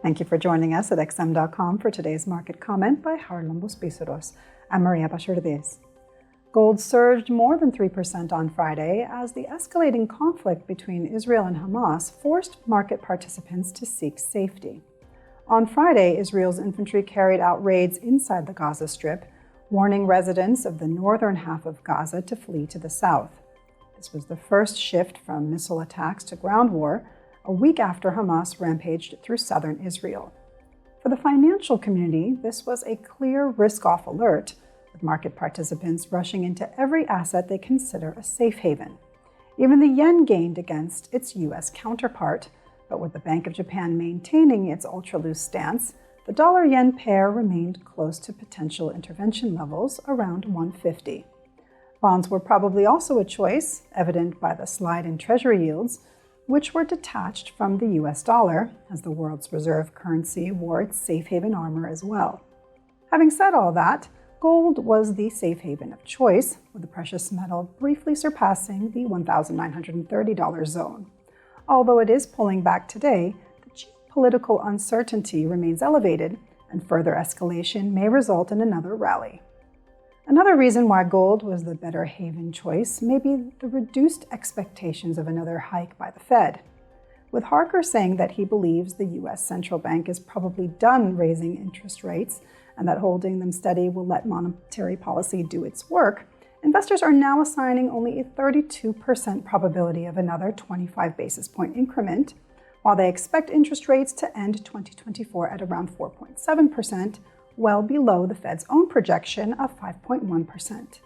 Thank you for joining us at XM.com for today's market comment by Harlan Bospiceros. I'm Maria Bacherdez. Gold surged more than 3% on Friday as the escalating conflict between Israel and Hamas forced market participants to seek safety. On Friday, Israel's infantry carried out raids inside the Gaza Strip, warning residents of the northern half of Gaza to flee to the south. This was the first shift from missile attacks to ground war, a week after Hamas rampaged through southern Israel. For the financial community, this was a clear risk-off alert, with market participants rushing into every asset they consider a safe haven. Even the yen gained against its U.S. counterpart, but with the Bank of Japan maintaining its ultra-loose stance, the dollar-yen pair remained close to potential intervention levels around 150. Bonds were probably also a choice, evident by the slide in Treasury yields, which were detached from the U.S. dollar as the world's reserve currency wore its safe haven armor as well. Having said all that, gold was the safe haven of choice, with the precious metal briefly surpassing the $1,930 zone. Although it is pulling back today, the geopolitical uncertainty remains elevated, and further escalation may result in another rally. Another reason why gold was the better haven choice may be the reduced expectations of another hike by the Fed. With Harker saying that he believes the U.S. central bank is probably done raising interest rates and that holding them steady will let monetary policy do its work, investors are now assigning only a 32% probability of another 25 basis point increment, while they expect interest rates to end 2024 at around 4.7%, well below the Fed's own projection of 5.1%.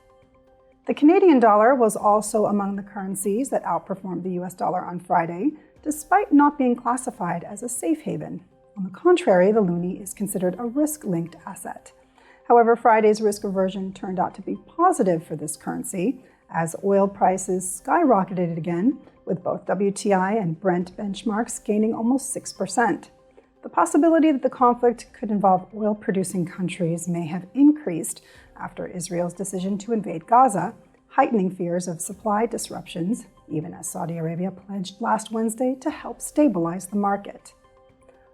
The Canadian dollar was also among the currencies that outperformed the US dollar on Friday, despite not being classified as a safe haven. On the contrary, the loonie is considered a risk-linked asset. However, Friday's risk aversion turned out to be positive for this currency, as oil prices skyrocketed again, with both WTI and Brent benchmarks gaining almost 6%. The possibility that the conflict could involve oil-producing countries may have increased after Israel's decision to invade Gaza, heightening fears of supply disruptions, even as Saudi Arabia pledged last Wednesday to help stabilize the market.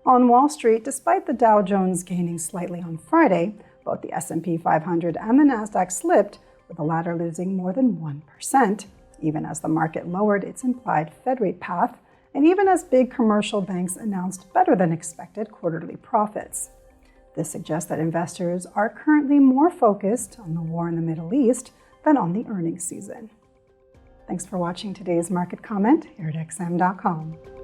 On Wall Street, despite the Dow Jones gaining slightly on Friday, both the S&P 500 and the Nasdaq slipped, with the latter losing more than 1%, even as the market lowered its implied Fed rate path, and even as big commercial banks announced better than expected quarterly profits. This suggests that investors are currently more focused on the war in the Middle East than on the earnings season. Thanks for watching today's market comment here at XM.com.